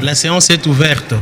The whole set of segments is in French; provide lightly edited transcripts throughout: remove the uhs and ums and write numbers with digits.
La séance est ouverte.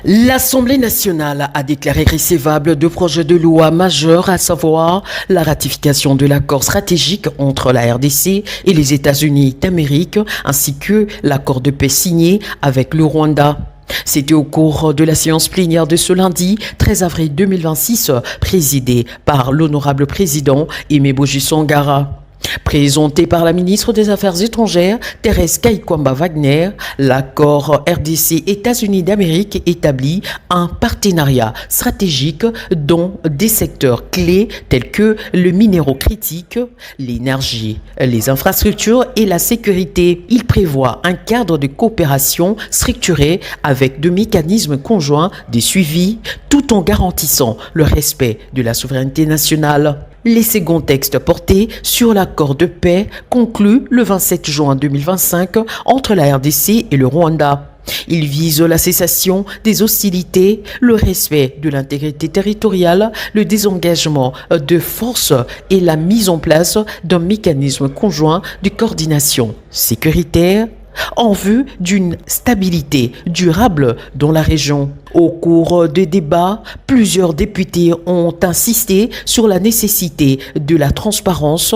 L'Assemblée nationale a déclaré recevable deux projets de loi majeurs, à savoir la ratification de l'accord stratégique entre la RDC et les États-Unis d'Amérique, ainsi que l'accord de paix signé avec le Rwanda. C'était au cours de la séance plénière de ce lundi 13 avril 2026, présidée par l'honorable président Aimé Boji-Sangara. Présenté par la ministre des Affaires étrangères, Thérèse Kaikwamba-Wagner, l'accord RDC-États-Unis d'Amérique établit un partenariat stratégique dans des secteurs clés tels que le minéraux critique, l'énergie, les infrastructures et la sécurité. Il prévoit un cadre de coopération structuré avec deux mécanismes conjoints de suivi tout en garantissant le respect de la souveraineté nationale. Les seconds textes portés sur l'accord de paix conclu le 27 juin 2025 entre la RDC et le Rwanda. Il vise la cessation des hostilités, le respect de l'intégrité territoriale, le désengagement de forces et la mise en place d'un mécanisme conjoint de coordination sécuritaire en vue d'une stabilité durable dans la région. Au cours des débats, plusieurs députés ont insisté sur la nécessité de la transparence,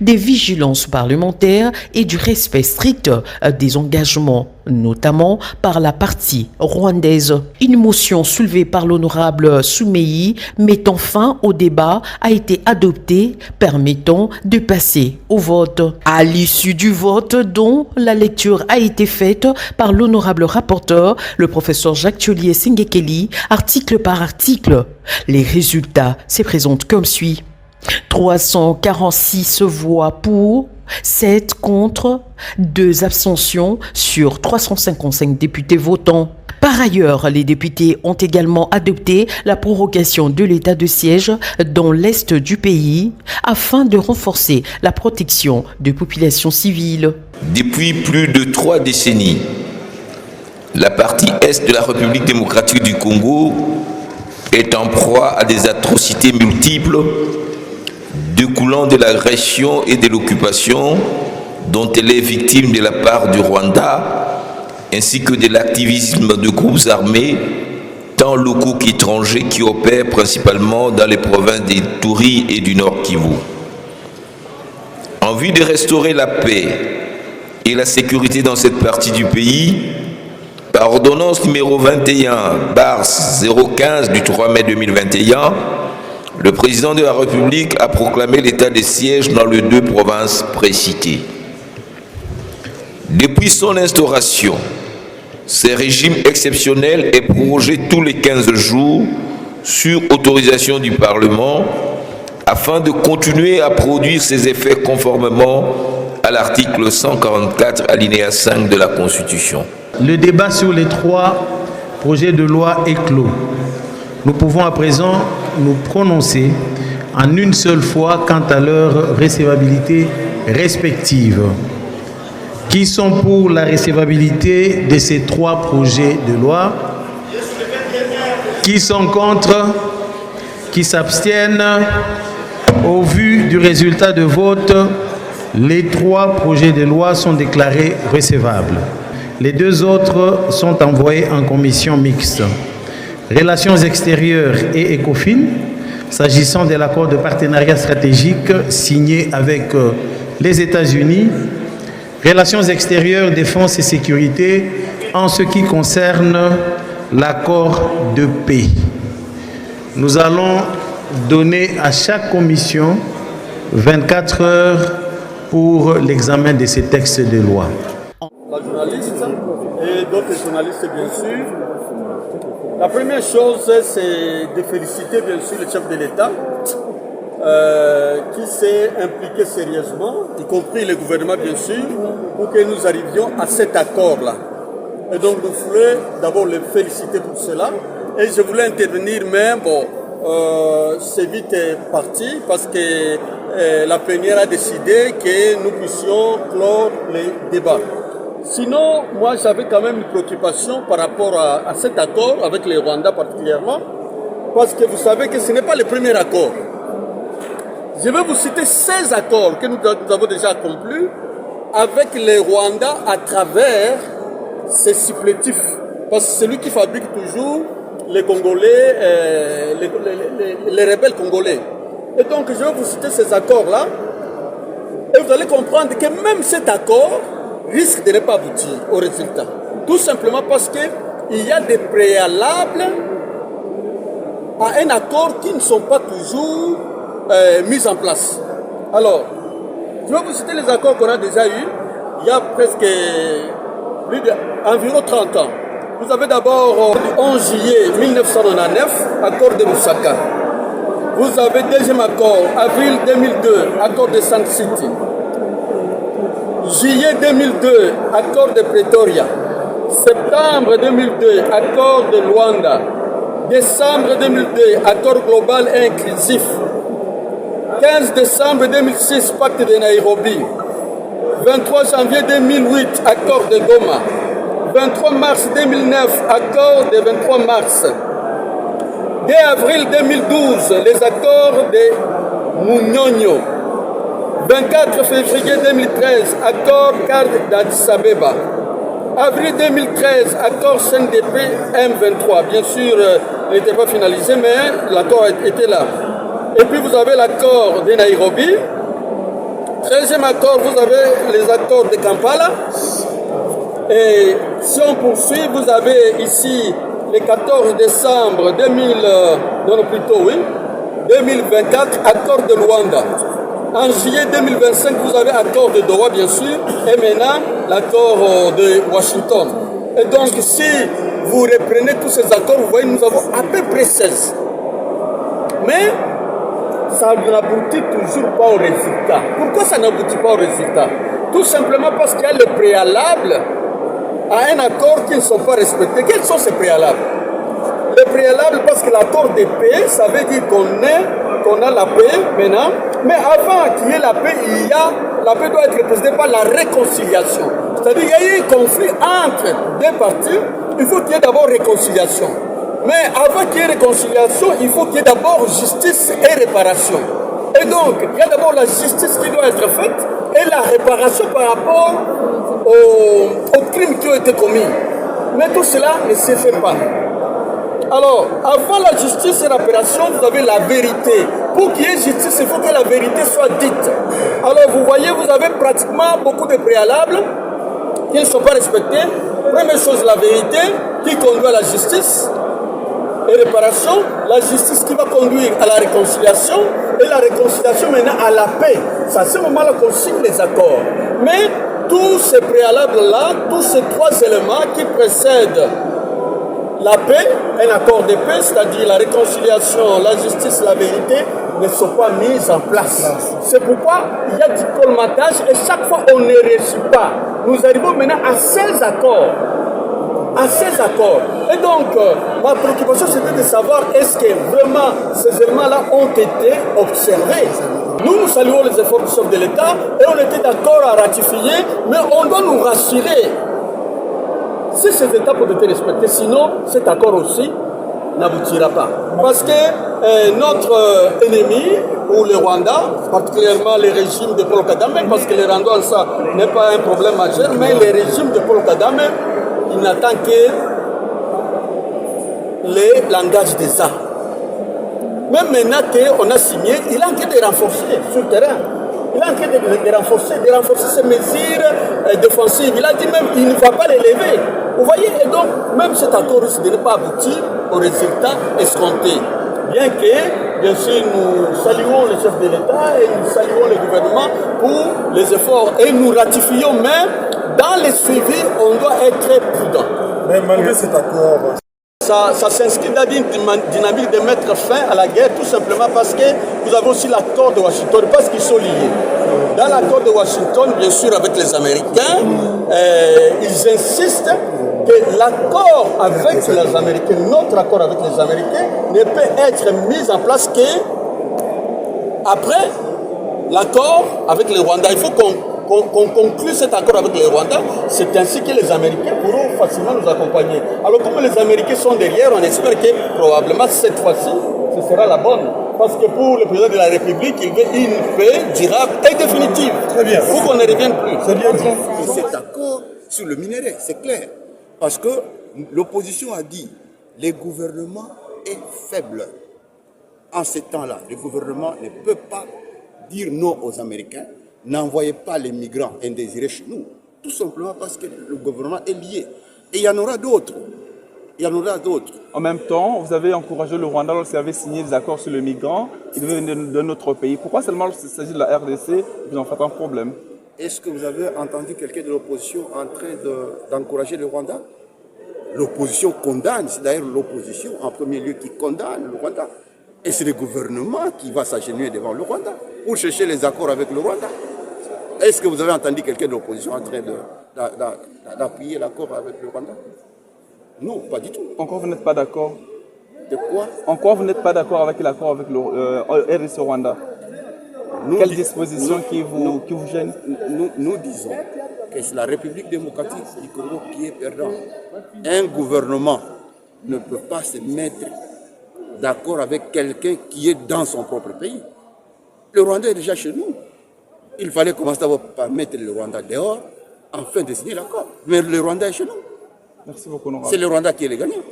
des vigilances parlementaires et du respect strict des engagements, notamment par la partie rwandaise. Une motion soulevée par l'honorable Soumeyi mettant fin au débat a été adoptée, permettant de passer au vote. À l'issue du vote, dont la lecture a été faite par l'honorable rapporteur, le professeur Jacques Thiollier-Sengekeli, article par article, les résultats se présentent comme suit. 346 voix pour, 7 contre, 2 abstentions sur 355 députés votants. Par ailleurs, les députés ont également adopté la prorogation de l'état de siège dans l'est du pays afin de renforcer la protection des populations civiles. Depuis plus de 3 décennies, la partie est de la République démocratique du Congo est en proie à des atrocités multiples découlant de l'agression et de l'occupation dont elle est victime de la part du Rwanda, ainsi que de l'activisme de groupes armés, tant locaux qu'étrangers, qui opèrent principalement dans les provinces d'Ituri et du Nord Kivu. En vue de restaurer la paix et la sécurité dans cette partie du pays, par ordonnance numéro 21/015 du 3 mai 2021, le président de la République a proclamé l'état de siège dans les 2 provinces précitées. Depuis son instauration, ce régime exceptionnel est prorogé tous les 15 jours sur autorisation du Parlement afin de continuer à produire ses effets conformément à l'article 144 alinéa 5 de la Constitution. Le débat sur les 3 projets de loi est clos. Nous pouvons à présent nous prononcer en une seule fois quant à leur recevabilité respective. Qui sont pour la recevabilité de ces 3 projets de loi? Qui sont contre? Qui s'abstiennent? Au vu du résultat de vote, les 3 projets de loi sont déclarés recevables. Les 2 autres sont envoyés en commission mixte. Relations extérieures et ECOFIN, s'agissant de l'accord de partenariat stratégique signé avec les États-Unis. Relations extérieures, défense et sécurité en ce qui concerne l'accord de paix. Nous allons donner à chaque commission 24 heures pour l'examen de ces textes de loi. La journaliste et d'autres journalistes, bien sûr. La première chose, c'est de féliciter, bien sûr, le chef de l'État qui s'est impliqué sérieusement, y compris le gouvernement, bien sûr, pour que nous arrivions à cet accord-là. Et donc, nous voulons d'abord le féliciter pour cela. Et je voulais intervenir même, c'est vite parti, parce que la plénière a décidé que nous puissions clore les débats. Sinon, moi, j'avais quand même une préoccupation par rapport à cet accord, avec les Rwandais particulièrement, parce que vous savez que ce n'est pas le premier accord. Je vais vous citer 16 accords que nous avons déjà conclus avec les Rwandais à travers c'est supplétif. Parce que c'est lui qui fabrique toujours les Congolais, les rebelles congolais. Et donc, je vais vous citer ces accords-là. Et vous allez comprendre que même cet accord risque de ne pas aboutir au résultat. Tout simplement parce qu'il y a des préalables à un accord qui ne sont pas toujours mis en place. Alors, je vais vous citer les accords qu'on a déjà eus il y a presque environ 30 ans. Vous avez d'abord le 11 juillet 1999, accord de Lusaka. Vous avez deuxième accord, avril 2002, accord de Sun City. Juillet 2002, accord de Pretoria. Septembre 2002, accord de Luanda. Décembre 2002, accord global et inclusif. 15 décembre 2006, pacte de Nairobi. 23 janvier 2008, accord de Goma. 23 mars 2009, accord de 23 mars. Dès avril 2012, les accords de Munyonyo. 24 février 2013, accord cadre d'Addis Abeba. Avril 2013, accord CNDP M23. Bien sûr, il n'était pas finalisé, mais l'accord était là. Et puis vous avez l'accord de Nairobi. 13e accord, vous avez les accords de Kampala. Et si on poursuit, vous avez ici le 14 décembre 2024, accord de Luanda. En juillet 2025, vous avez accord de Doha, bien sûr, et maintenant l'accord de Washington. Et donc, si vous reprenez tous ces accords, vous voyez, nous avons à peu près 16. Mais ça n'aboutit toujours pas au résultat. Pourquoi ça n'aboutit pas au résultat? Tout simplement parce qu'il y a le préalable à un accord qui ne sont pas respectés. Quels sont ces préalables? Le préalable, parce que l'accord de paix, ça veut dire qu'on a la paix maintenant, mais avant qu'il y ait la paix, la paix doit être représentée par la réconciliation. C'est-à-dire qu'il y a eu un conflit entre deux parties, il faut qu'il y ait d'abord réconciliation. Mais avant qu'il y ait réconciliation, il faut qu'il y ait d'abord justice et réparation. Et donc, il y a d'abord la justice qui doit être faite et la réparation par rapport aux crimes qui ont été commis. Mais tout cela ne se fait pas. Alors, avant la justice et la réparation, vous avez la vérité. Pour qu'il y ait justice, il faut que la vérité soit dite. Alors, vous voyez, vous avez pratiquement beaucoup de préalables qui ne sont pas respectés. Première chose, la vérité qui conduit à la justice et réparation. La justice qui va conduire à la réconciliation et la réconciliation maintenant à la paix. C'est à ce moment-là qu'on signe les accords. Mais tous ces préalables-là, tous ces trois éléments qui précèdent la paix, un accord de paix, c'est-à-dire la réconciliation, la justice, la vérité, ne sont pas mises en place. C'est pourquoi il y a du colmatage et chaque fois on ne réussit pas. Nous arrivons maintenant à 16 accords. À 16 accords. Et donc, ma préoccupation c'était de savoir est-ce que vraiment ces éléments-là ont été observés. Nous saluons les efforts du chef de l'État et on était d'accord à ratifier, mais on doit nous rassurer. Si ces étapes ont été respectées, sinon cet accord aussi n'aboutira pas. Parce que notre ennemi, ou le Rwanda, particulièrement les régimes de Paul Kagame, parce que le Rwanda, ça n'est pas un problème majeur, mais les régimes de Paul Kagame, il n'attend que les langages des armes. Même maintenant qu'on a signé, il a en train de renforcer sur le terrain. Il a en train de renforcer ses mesures défensives. Il a dit même qu'il ne va pas les lever. Vous voyez, et donc, même cet accord risque de ne pas aboutir au résultat escompté. Bien que, bien sûr, nous saluons le chef de l'État et nous saluons le gouvernement pour les efforts et nous ratifions, mais dans les suivis, on doit être très prudent. Mais malgré cet accord, ça s'inscrit dans une dynamique de mettre fin à la guerre, tout simplement parce que vous avez aussi l'accord de Washington, parce qu'ils sont liés. Dans l'accord de Washington, bien sûr, avec les Américains, ils insistent que l'accord avec les Américains, notre accord avec les Américains, ne peut être mis en place qu'après l'accord avec le Rwanda. Il faut qu'on conclue cet accord avec le Rwanda. C'est ainsi que les Américains pourront facilement nous accompagner. Alors comme les Américains sont derrière, on espère que probablement cette fois-ci, ce sera la bonne. Parce que pour le président de la République, il veut une paix durable et définitive. Très bien. Pour qu'on ne revienne plus. C'est bien. Cet accord sur le minerai, c'est clair. Parce que l'opposition a dit le gouvernement est faible. En ces temps-là, le gouvernement ne peut pas dire non aux Américains, n'envoyez pas les migrants indésirés chez nous. Tout simplement parce que le gouvernement est lié. Et il y en aura d'autres. Il y en aura d'autres. En même temps, vous avez encouragé le Rwanda lorsqu'il avait signé des accords sur les migrants qui devaient venir de notre pays. Pourquoi seulement lorsqu'il s'agit de la RDC, vous en faites un problème? Est-ce que vous avez entendu quelqu'un de l'opposition en train d'encourager le Rwanda? L'opposition condamne, c'est d'ailleurs l'opposition en premier lieu qui condamne le Rwanda. Et c'est le gouvernement qui va s'agenouiller devant le Rwanda pour chercher les accords avec le Rwanda. Est-ce que vous avez entendu quelqu'un de l'opposition en train d'appuyer l'accord avec le Rwanda? Non, pas du tout. Encore vous n'êtes pas d'accord? De quoi? Encore vous n'êtes pas d'accord avec l'accord avec le RDC Rwanda? Quelle disposition qui vous gêne? Nous disons que c'est la République démocratique du Congo qui est perdant. Un gouvernement ne peut pas se mettre d'accord avec quelqu'un qui est dans son propre pays. Le Rwanda est déjà chez nous. Il fallait commencer d'abord par mettre le Rwanda dehors, afin de signer l'accord. Mais le Rwanda est chez nous. Merci beaucoup, Nora. C'est le Rwanda qui est le gagnant.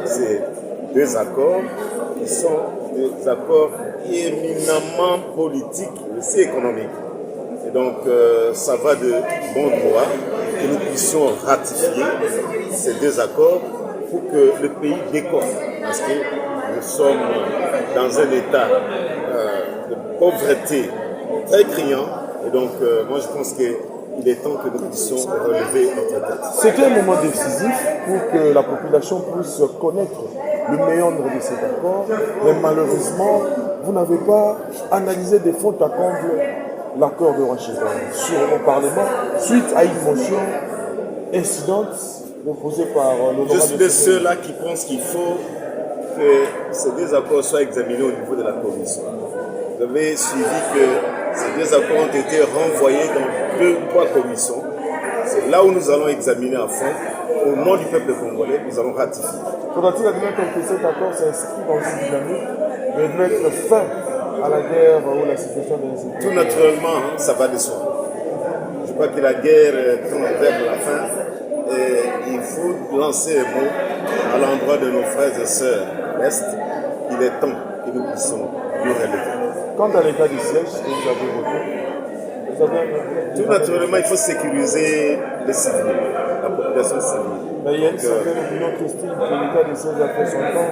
C'est deux accords qui sont des accords éminemment politiques, mais aussi économiques. Et donc, ça va de bon droit que nous puissions ratifier ces deux accords pour que le pays décolle. Parce que nous sommes dans un état de pauvreté très criant. Et donc, moi, je pense qu'il est temps que nous puissions relever notre tête. C'était un moment décisif pour que la population puisse connaître le méandre de cet accord. Mais malheureusement, vous n'avez pas analysé des fautes à comble l'accord de Washington sur le Parlement suite à une motion incidente proposée par le Je suis de ceux-là qui pensent qu'il faut que ces deux accords soient examinés au niveau de la Commission. Vous avez suivi que ces deux accords ont été renvoyés dans 2 ou 3 commissions. C'est là où nous allons examiner à fond. Au nom du peuple congolais, nous allons ratifier. Faudra-t-il admettre que cet accord s'inscrit dans une dynamique de mettre fin à la guerre ou la situation de l'insécurité? Tout naturellement, ça va de soi. Je crois que la guerre tend vers la fin et il faut lancer un mot à l'endroit de nos frères et sœurs à l'Est. Il est temps que nous puissions nous relever. Quant à l'état du siège que vous avez voté, vous avez... Tout naturellement, il faut sécuriser les civils, la population civile. Mais il y a une certaine opinion qui estime que l'état du siège a fait son temps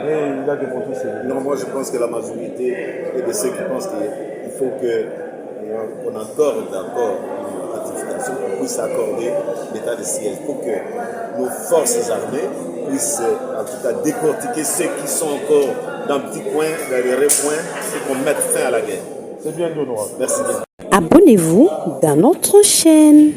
et il a démontré ses limites. Non, moi je pense que la majorité est de ceux qui pensent qu'il faut qu'on accorde encore une ratification, qu'on puisse accorder l'état de siège pour que nos forces armées puissent en tout cas décortiquer ceux qui sont encore dans petits coins, dans les recoins, et qu'on mette fin à la guerre. C'est bien de noir. Merci bien. Abonnez-vous dans notre chaîne.